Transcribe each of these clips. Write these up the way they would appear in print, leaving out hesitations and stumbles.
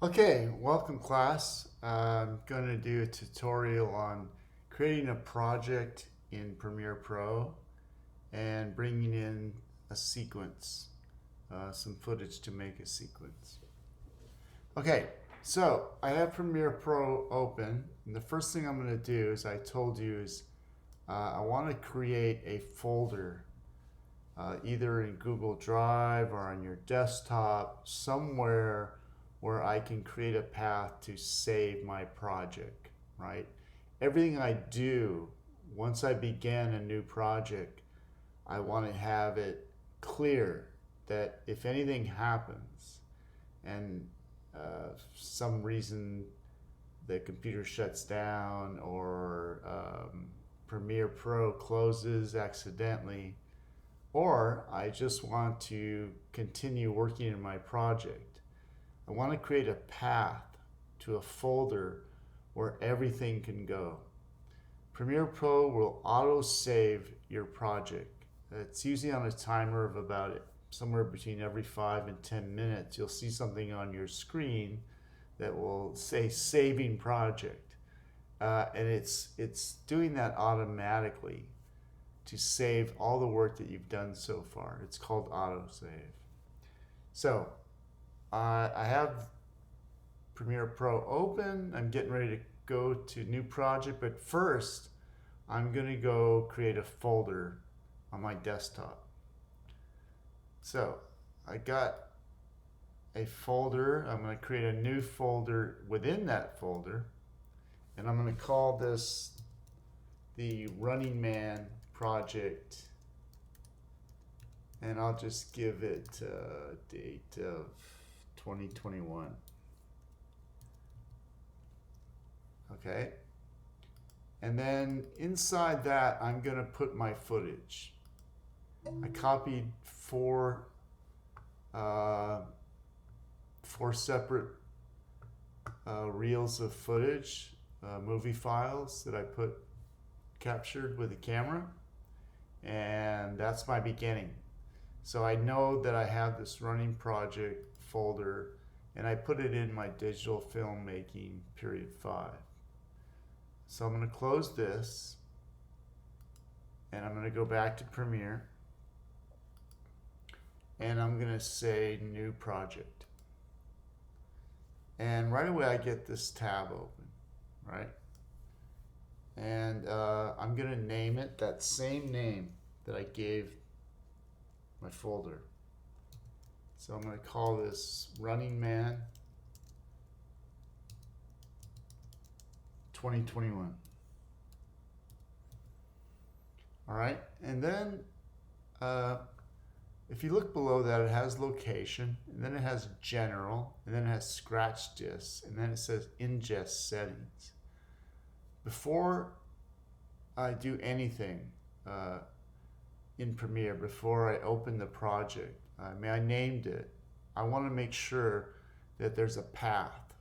Okay, welcome class. I'm going to do a tutorial on creating a project in Premiere Pro and bringing in a sequence, some footage to make a sequence. Okay, so I have Premiere Pro open, and the first thing I'm going to do, as I told you, is I want to create a folder, either in Google Drive or on your desktop, somewhere where I can create a path to save my project, right? Everything I do, once I begin a new project, I want to have it clear that if anything happens and some reason the computer shuts down or Premiere Pro closes accidentally, or I just want to continue working in my project, I want to create a path to a folder where everything can go. Premiere Pro will auto-save your project. It's usually on a timer of about somewhere between every 5 and 10 minutes. You'll see something on your screen that will say saving project. And it's doing that automatically to save all the work that you've done so far. It's called autosave. So I have Premiere Pro open. I'm getting ready to go to new project, but first I'm going to go create a folder on my desktop. So I got a folder. I'm going to create a new folder within that folder, and I'm going to call this the Running Man project, and I'll just give it a date of 2021. Okay, and then inside that I'm going to put my footage. I copied four separate reels of footage, movie files that I captured with the camera, and that's my beginning. So I know that I have this running project folder, and I put it in my digital filmmaking period 5. So I'm going to close this, and I'm going to go back to Premiere, and I'm going to say new project. And right away I get this tab open, right? And I'm going to name it that same name that I gave my folder. So I'm going to call this Running Man 2021. All right, and then if you look below that, it has location, and then it has general, and then it has scratch disk, and then it says ingest settings. Before I do anything in Premiere, before I open the project, I named it, I want to make sure that there's a path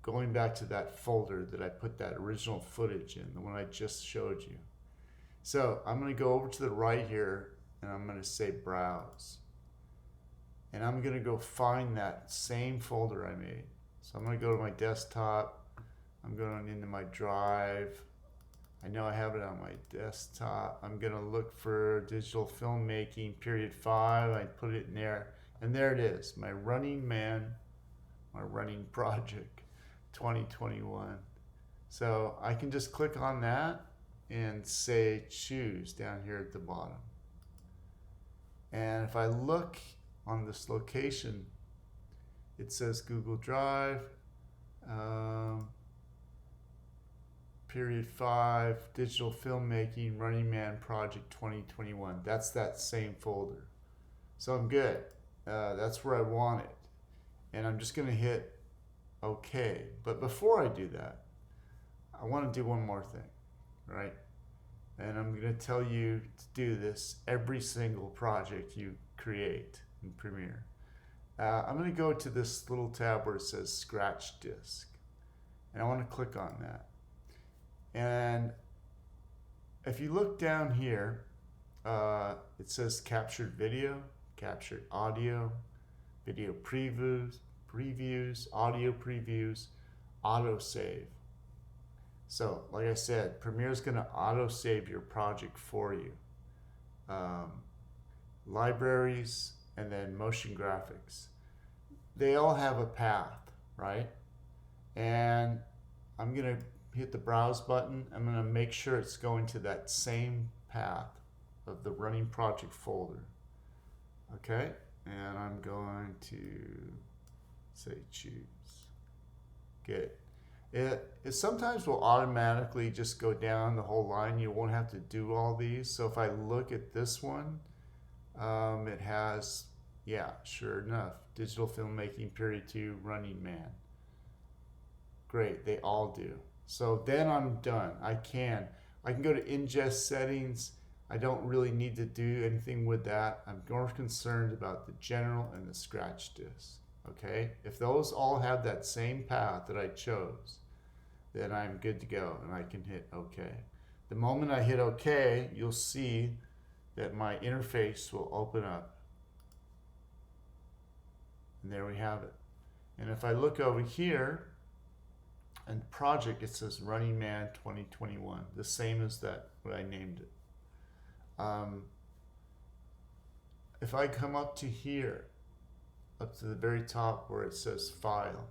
going back to that folder that I put that original footage in, the one I just showed you. So I'm going to go over to the right here, and I'm going to say browse. And I'm going to go find that same folder I made. So I'm going to go to my desktop. I'm going into my drive. I know I have it on my desktop. I'm going to look for digital filmmaking period 5. I put it in there. And there it is, my Running Man, my running project 2021. So I can just click on that and say choose down here at the bottom. And if I look on this location, it says Google Drive, period 5, digital filmmaking, Running Man project 2021. That's that same folder. So I'm good. That's where I want it. And I'm just going to hit OK. But before I do that, I want to do one more thing, right? And I'm going to tell you to do this every single project you create in Premiere. I'm going to go to this little tab where it says Scratch Disk, and I want to click on that. And if you look down here, it says Captured Video, Captured Audio, Video Previews, previews, audio previews, autosave. So, like I said, Premiere is going to autosave your project for you. Libraries and then motion graphics. They all have a path, right? And I'm going to hit the browse button. I'm going to make sure it's going to that same path of the running project folder. Okay, and I'm going to say choose. Good. It sometimes will automatically just go down the whole line. You won't have to do all these. So if I look at this one, it has, yeah, sure enough, digital filmmaking period 2 Running Man. Great, they all do. So then I'm done. I can go to ingest settings. I don't really need to do anything with that. I'm more concerned about the general and the scratch disk. Okay, if those all have that same path that I chose, then I'm good to go and I can hit OK. The moment I hit OK, you'll see that my interface will open up. And there we have it. And if I look over here, and project, it says Running Man 2021, the same as that what I named it. If I come up to here, up to the very top where it says File,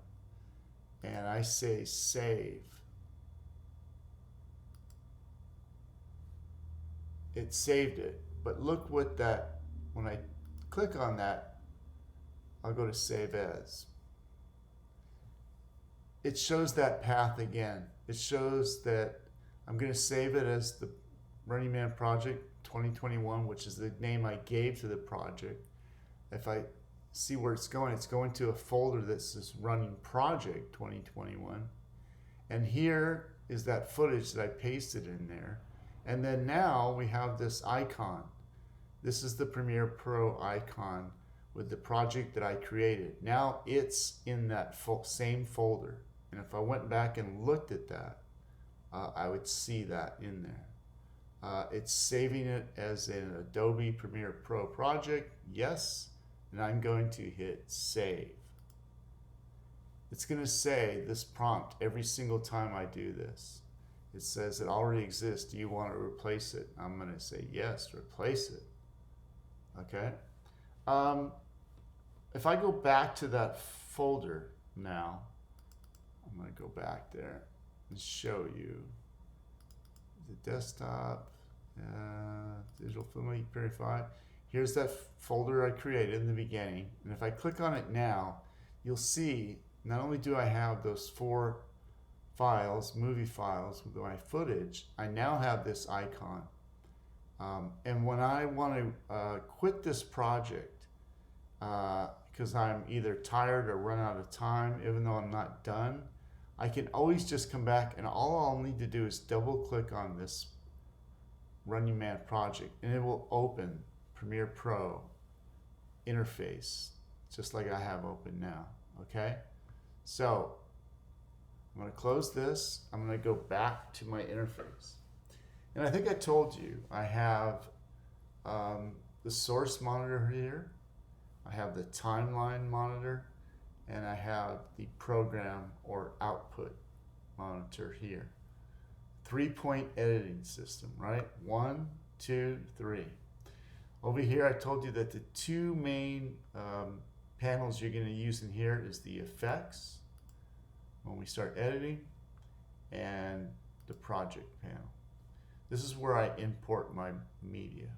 and I say Save, it saved it. But look what that, when I click on that, I'll go to Save As. It shows that path again. It shows that I'm going to save it as the Running Man Project 2021, which is the name I gave to the project. If I see where it's going to a folder that says Running Project 2021. And here is that footage that I pasted in there. And then now we have this icon. This is the Premiere Pro icon with the project that I created. Now it's in that same folder. And if I went back and looked at that, I would see that in there. It's saving it as an Adobe Premiere Pro project, yes, and I'm going to hit save. It's going to say this prompt every single time I do this. It says it already exists. Do you want to replace it? I'm going to say yes, replace it. Okay. If I go back to that folder now, I'm going to go back there and show you the desktop, digital filmmaking period 5. Here's that folder I created in the beginning. And if I click on it now, you'll see not only do I have those 4 files, movie files with my footage, I now have this icon. And when I want to quit this project, because I'm either tired or run out of time, even though I'm not done, I can always just come back, and all I'll need to do is double click on this Running Man project and it will open Premiere Pro interface just like I have open now. Okay, so I'm going to close this. I'm going to go back to my interface, and I think I told you I have the source monitor here, I have the timeline monitor, and I have the program or output monitor here. 3-point editing system, right? 1, 2, 3. Over here, I told you that the 2 main panels you're going to use in here is the effects when we start editing and the project panel. This is where I import my media.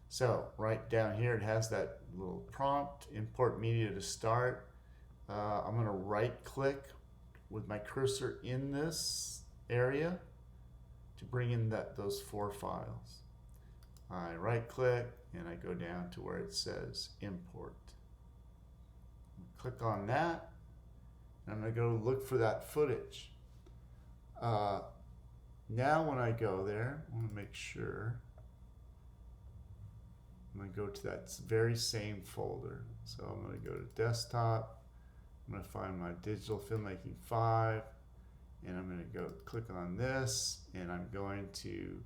So right down here, it has that little prompt, import media to start. I'm going to right click with my cursor in this area to bring in those 4 files. I right click and I go down to where it says import. Click on that and I'm going to go look for that footage. Now when I go there, I want to make sure I'm going to go to that very same folder. So I'm going to go to desktop. I'm going to find my digital filmmaking 5, and I'm going to go click on this, and I'm going to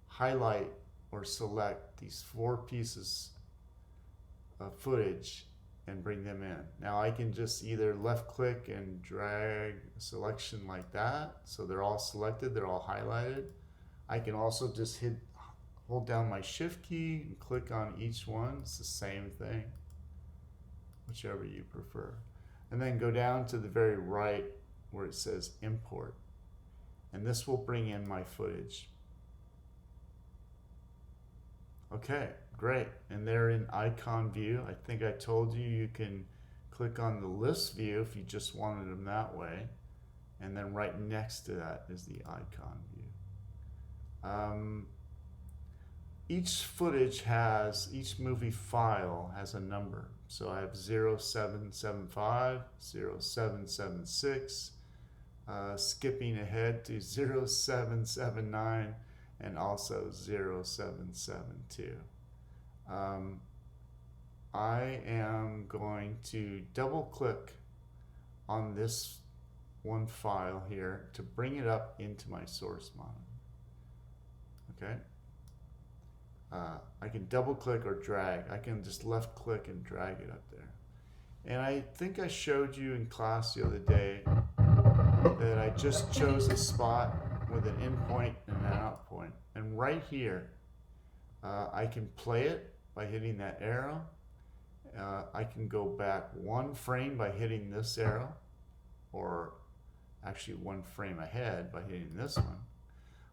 highlight or select these 4 pieces of footage and bring them in. Now I can just either left click and drag a selection like that, so they're all selected, they're all highlighted. I can also just hold down my shift key and click on each one. It's the same thing, whichever you prefer. And then go down to the very right where it says import. And this will bring in my footage. Okay, great. And they're in icon view. I think I told you you can click on the list view if you just wanted them that way. And then right next to that is the icon view. Each movie file has a number. So I have 0775, 0776, skipping ahead to 0779, and also 0772. I am going to double click on this one file here to bring it up into my source monitor. Okay. I can double click or drag. I can just left click and drag it up there. And I think I showed you in class the other day that I just chose a spot with an in point and an out point. And right here, I can play it by hitting that arrow. I can go back one frame by hitting this arrow, or actually one frame ahead by hitting this one.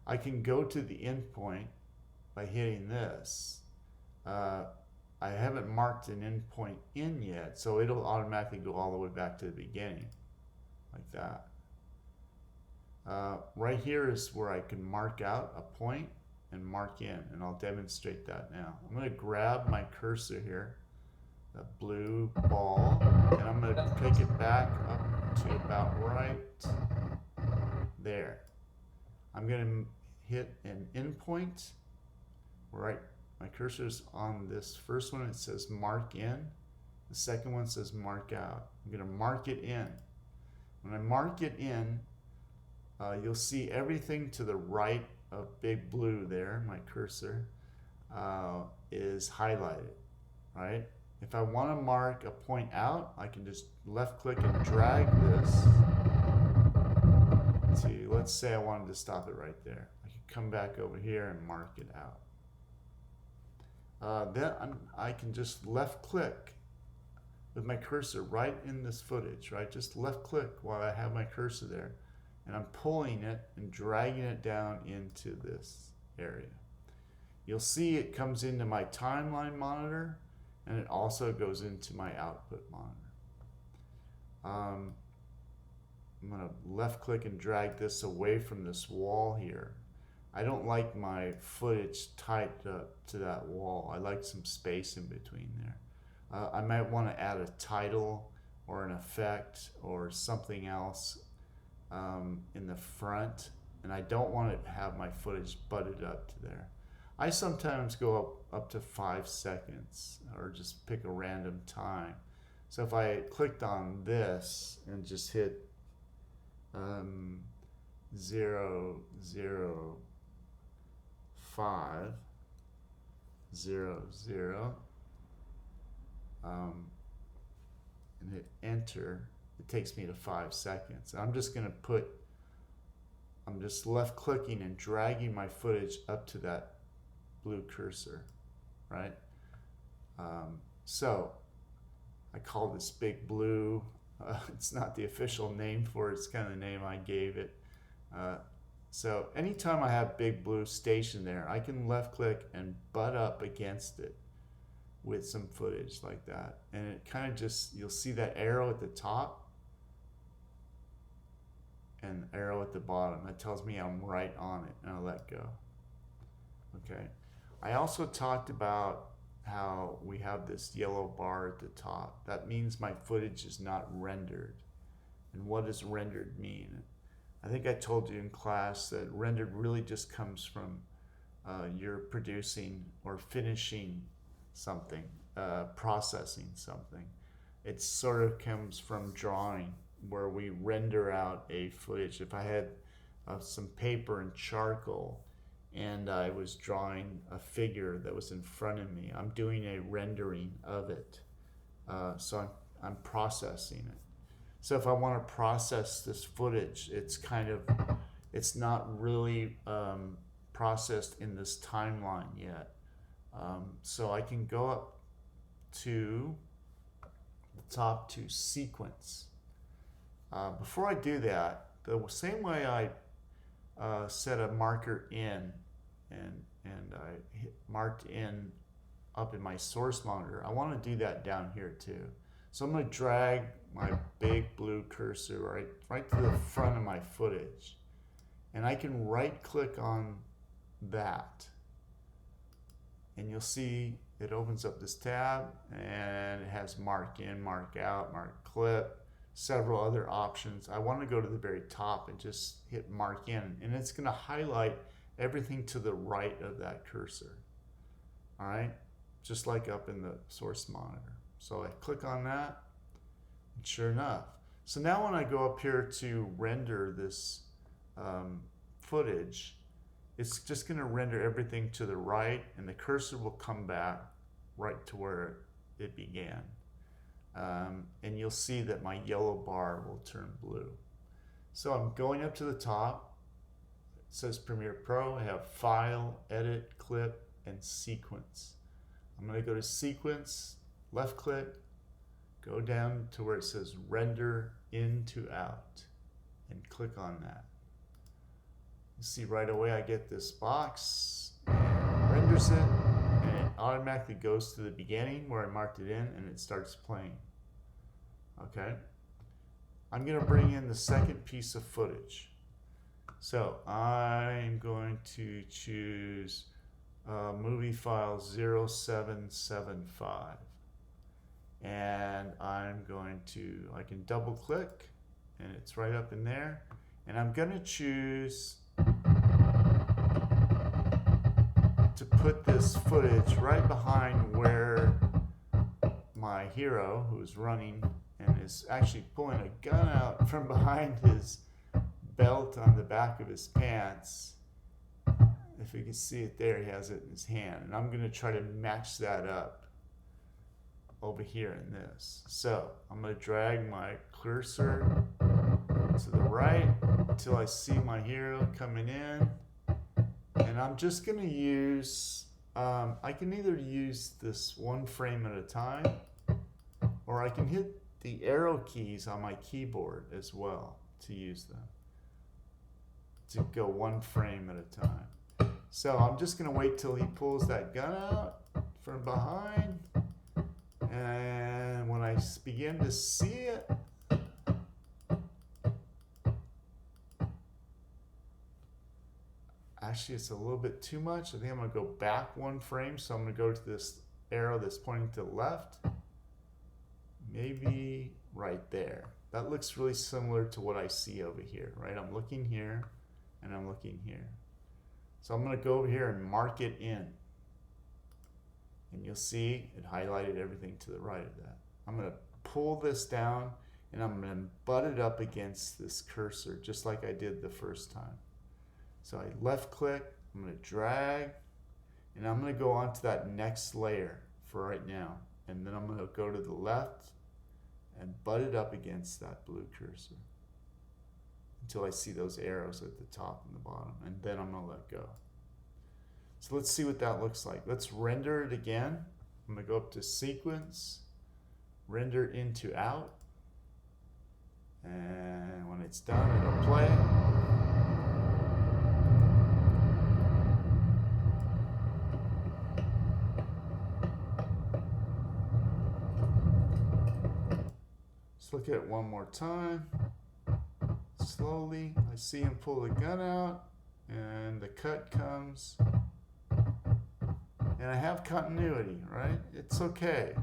I can go to the end point by hitting this. I haven't marked an endpoint in yet, so it'll automatically go all the way back to the beginning, like that. Right here is where I can mark out a point and mark in, and I'll demonstrate that now. I'm going to grab my cursor here, the blue ball, and I'm going to take it back up to about right there. I'm going to hit an endpoint. Right, my cursor's on this first one. It says mark in. The second one says mark out. I'm going to mark it in. When I mark it in, you'll see everything to the right of big blue there, my cursor, is highlighted, right? If I want to mark a point out, I can just left click and drag this to, let's say I wanted to stop it right there. I can come back over here and mark it out. Then I can just left click with my cursor right in this footage, right? Just left click while I have my cursor there, and I'm pulling it and dragging it down into this area. You'll see it comes into my timeline monitor, and it also goes into my output monitor. I'm going to left click and drag this away from this wall here. I don't like my footage tied up to that wall. I like some space in between there. I might want to add a title or an effect or something else in the front, and I don't want to have my footage butted up to there. I sometimes go up to 5 seconds or just pick a random time. So if I clicked on this and just hit 0, 0, 5, 0, 0, and hit enter, it takes me to 5 seconds. I'm just left clicking and dragging my footage up to that blue cursor, right? So I call this big blue. It's not the official name for it, it's kind of the name I gave it. So anytime I have big blue stationed there, I can left click and butt up against it with some footage like that. And it kind of just, you'll see that arrow at the top and arrow at the bottom. That tells me I'm right on it, and I'll let go. Okay. I also talked about how we have this yellow bar at the top. That means my footage is not rendered. And what does rendered mean? I think I told you in class that rendered really just comes from you're producing or finishing something, processing something. It sort of comes from drawing, where we render out a footage. If I had some paper and charcoal and I was drawing a figure that was in front of me, I'm doing a rendering of it. So I'm processing it. So if I want to process this footage, it's not really processed in this timeline yet. So I can go up to the top to sequence. Before I do that, the same way I set a marker in and I marked in up in my source monitor, I want to do that down here too. So I'm going to drag my big blue cursor right to the front of my footage, and I can right click on that, and you'll see it opens up this tab and it has mark in, mark out, mark clip, several other options. I want to go to the very top and just hit mark in, and it's going to highlight everything to the right of that cursor. All right, just like up in the source monitor. So I click on that, and sure enough. So now when I go up here to render this footage, it's just going to render everything to the right, and the cursor will come back right to where it began. And you'll see that my yellow bar will turn blue. So I'm going up to the top. It says Premiere Pro. I have File, Edit, Clip, and Sequence. I'm going to go to Sequence, left click, go down to where it says Render In to Out, and click on that. You see right away I get this box, and renders it, and it automatically goes to the beginning where I marked it in, and it starts playing. Okay, I'm going to bring in the second piece of footage. So I'm going to choose movie file 0775, and I can double click, and it's right up in there, and I'm going to choose to put this footage right behind where my hero, who's running and is actually pulling a gun out from behind his belt on the back of his pants. If you can see it there, he has it in his hand. And I'm going to try to match that up over here in this. So I'm going to drag my cursor to the right until I see my hero coming in. And I'm just going to use, I can either use this one frame at a time, or I can hit the arrow keys on my keyboard as well to use them, to go one frame at a time. So I'm just going to wait till he pulls that gun out from behind, and when I begin to see it, actually it's a little bit too much. I think I'm going to go back one frame, so I'm going to go to this arrow that's pointing to the left, maybe right there. That looks really similar to what I see over here, right? I'm looking here and I'm looking here. So I'm going to go over here and mark it in. And you'll see it highlighted everything to the right of that. I'm going to pull this down and I'm going to butt it up against this cursor just like I did the first time. So I left click, I'm going to drag, and I'm going to go on to that next layer for right now. And then I'm going to go to the left and butt it up against that blue cursor until I see those arrows at the top and the bottom, and then I'm going to let go. So let's see what that looks like. Let's render it again. I'm going to go up to Sequence, Render Into Out, and when it's done, it'll play. Let's look at it one more time. Slowly, I see him pull the gun out, and the cut comes. And I have continuity, right? It's okay.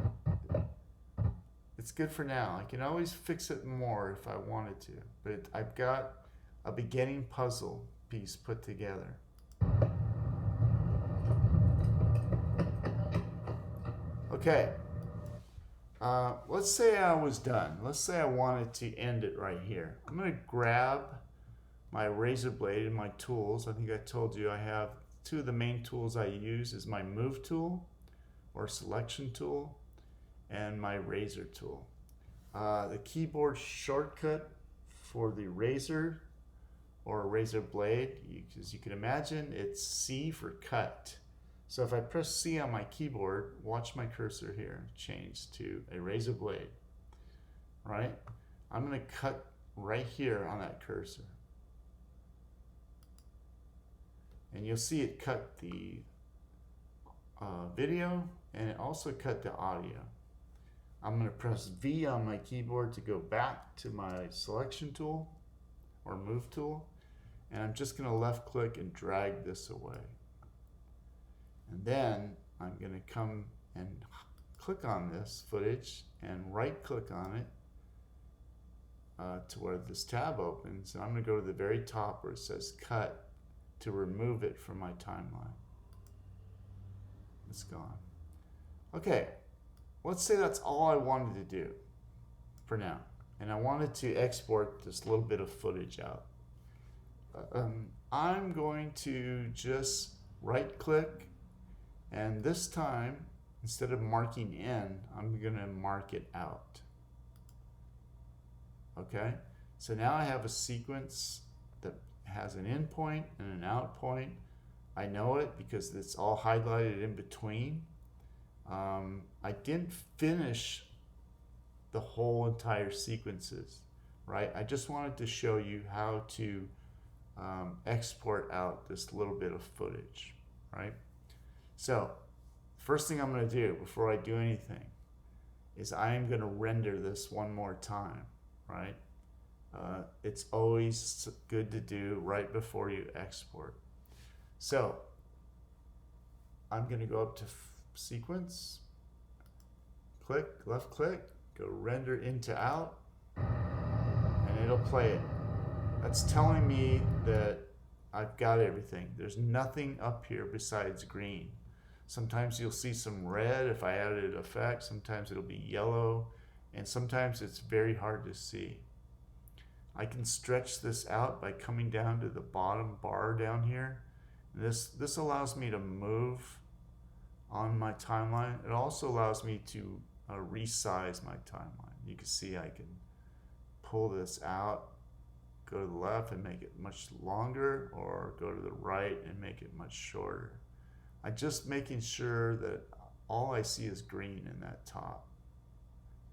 It's good for now. I can always fix it more if I wanted to. But I've got a beginning puzzle piece put together. Okay. Let's say I was done. Let's say I wanted to end it right here. I'm going to grab my razor blade and my tools. I think I told you I have two of the main tools I use is my move tool or selection tool and my razor tool. The keyboard shortcut for the razor or razor blade, as you can imagine, it's C for cut. So if I press C on my keyboard, watch my cursor here change to a razor blade, right? I'm going to cut right here on that cursor. And you'll see it cut the video, and it also cut the audio. I'm going to press V on my keyboard to go back to my selection tool or move tool, and I'm just going to left click and drag this away. And then I'm going to come and click on this footage and right click on it to where this tab opens, and I'm going to go to the very top where it says cut to remove it from my timeline. It's gone. Okay, let's say that's all I wanted to do for now, and I wanted to export this little bit of footage out. I'm going to just right click, and this time instead of marking in, I'm going to mark it out. Okay, so now I have a sequence that has an in point and an out point. I know it because it's all highlighted in between. I didn't finish the whole entire sequences, right? I just wanted to show you how to export out this little bit of footage, right? So first thing I'm going to do before I do anything is I am going to render this one more time, right? It's always good to do right before you export. So I'm going to go up to sequence, click, left click, go render into out, and it'll play it. That's telling me that I've got everything. There's nothing up here besides green. Sometimes you'll see some red if I added effect, sometimes it'll be yellow, and sometimes it's very hard to see. I can stretch this out by coming down to the bottom bar down here. This allows me to move on my timeline. It also allows me to resize my timeline. You can see I can pull this out, go to the left and make it much longer, or go to the right and make it much shorter. I'm just making sure that all I see is green in that top,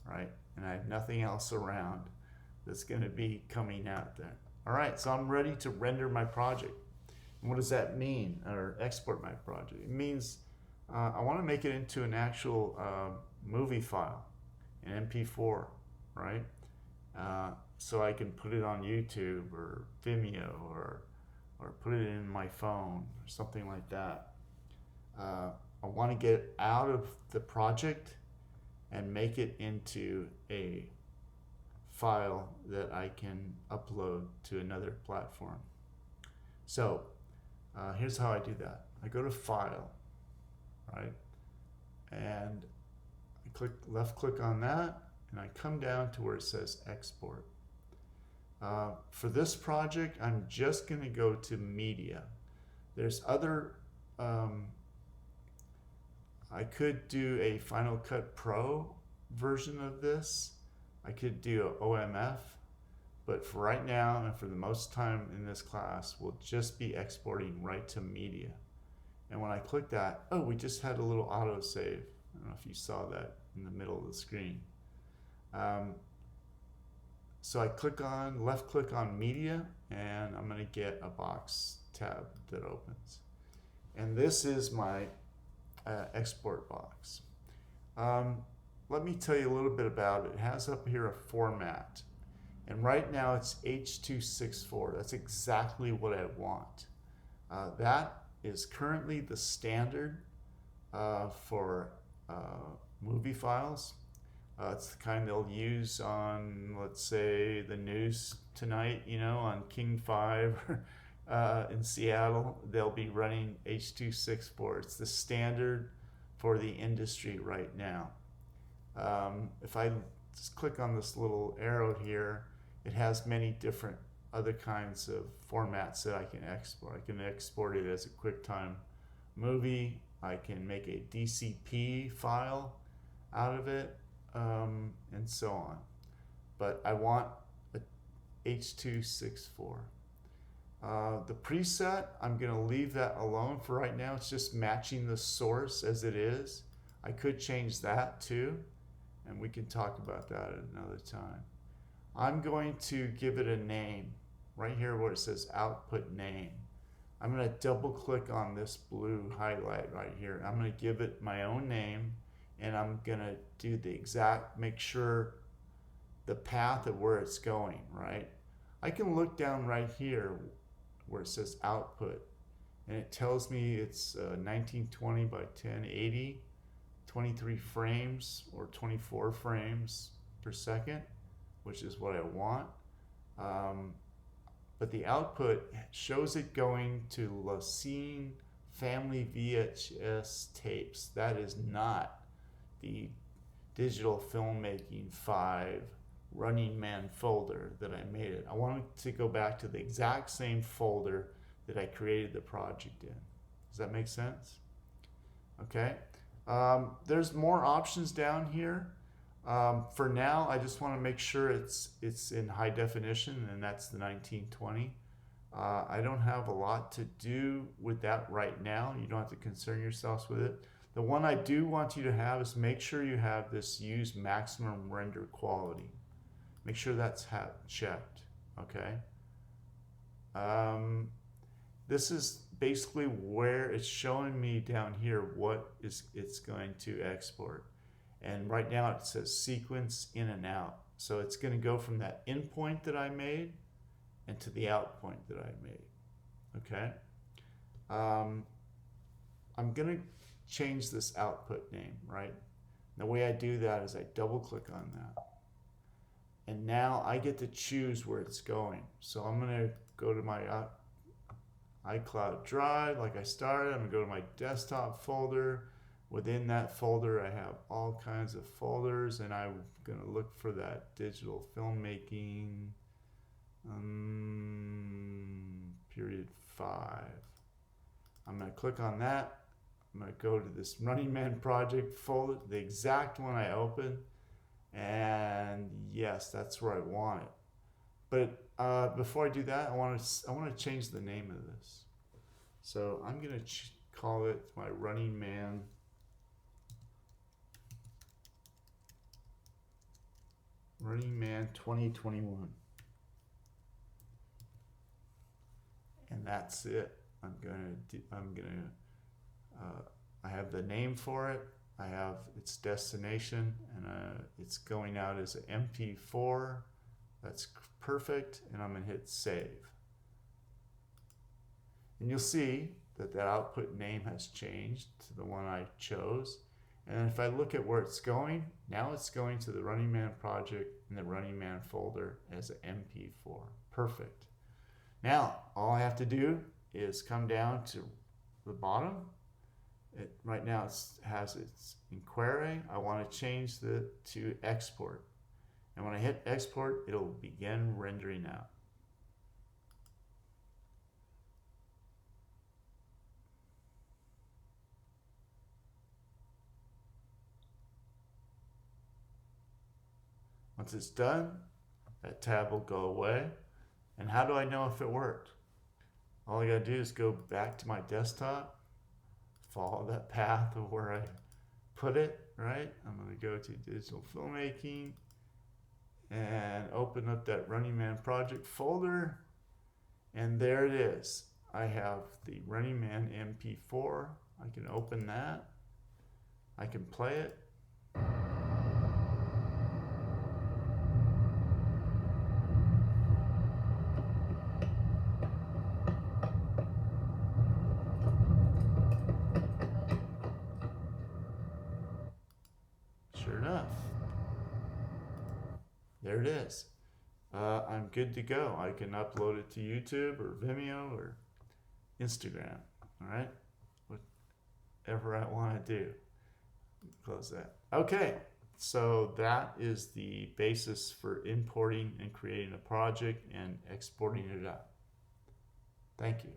right? And I have nothing else around that's going to be coming out there. All right, so I'm ready to render my project. And what does that mean, or export my project? It means I want to make it into an actual movie file, an MP4, right? So I can put it on YouTube or Vimeo or put it in my phone or something like that. I want to get it out of the project and make it into a file that I can upload to another platform. So here's how I do that. I go to File, right? And I left click on that, and I come down to where it says Export. For this project, I'm just going to go to Media. There's other, I could do a Final Cut Pro version of this. I could do an OMF, but for right now and for the most time in this class, we'll just be exporting right to Media. And when I click that, oh, we just had a little autosave. I don't know if you saw that in the middle of the screen. So I left click on Media, and I'm going to get a box tab that opens. And this is my export box. Let me tell you a little bit about it. It has up here a format, and right now it's H.264. That's exactly what I want. That is currently the standard for movie files. It's the kind they'll use on, let's say, the news tonight, you know, on King 5 in Seattle. They'll be running H.264. It's the standard for the industry right now. If I just click on this little arrow here, it has many different other kinds of formats that I can export. I can export it as a QuickTime movie. I can make a DCP file out of it. and so on. But I want a H.264. The preset, I'm going to leave that alone for right now. It's just matching the source as it is. I could change that too, and we can talk about that at another time. I'm going to give it a name right here where it says output name. I'm going to double click on this blue highlight right here. I'm going to give it my own name, and I'm going to do the exact, make sure the path of where it's going, right? I can look down right here where it says output, and it tells me it's 1920 by 1080, 23 frames or 24 frames per second, which is what I want. But the output shows it going to Lacine family VHS tapes. That is not the digital filmmaking 5 Running Man folder that I made it. I wanted to go back to the exact same folder that I created the project in. Does that make sense? Okay. There's more options down here. For now, I just want to make sure it's in high definition, and that's the 1920. I don't have a lot to do with that right now. You don't have to concern yourselves with it. The one I do want you to have is make sure you have this use maximum render quality. Make sure that's checked, okay? This is basically where it's showing me down here what it's going to export. And right now it says sequence in and out. So it's going to go from that in point that I made and to the out point that I made, okay? I'm going to change this output name, right? The way I do that is I double click on that. And now I get to choose where it's going. So I'm going to go to my iCloud Drive like I started. I'm going to go to my desktop folder. Within that folder, I have all kinds of folders, and I'm going to look for that digital filmmaking period 5. I'm going to click on that. I'm going to go to this Running Man project folder, the exact one I opened. And yes, that's where I want it. But before I do that, I want to change the name of this. So I'm going to call it my Running Man Running Man 2021. And that's it. I have the name for it. I have its destination, and it's going out as an MP4. That's perfect, and I'm going to hit save. And you'll see that that output name has changed to the one I chose. And if I look at where it's going, now it's going to the Running Man project in the Running Man folder as an MP4. Perfect. Now, all I have to do is come down to the bottom. Right now it has its inquiry. I want to change to export. And when I hit export, it'll begin rendering out. Once it's done, that tab will go away. And how do I know if it worked? All I gotta do is go back to my desktop, follow that path of where I put it, right? I'm gonna go to digital filmmaking and open up that Running Man project folder. And there it is. I have the Running Man MP4. I can open that. I can play it. Sure enough, there it is. I'm good to go. I can upload it to YouTube or Vimeo or Instagram, all right? Whatever I want to do. Close that. Okay, so that is the basis for importing and creating a project and exporting it out. Thank you.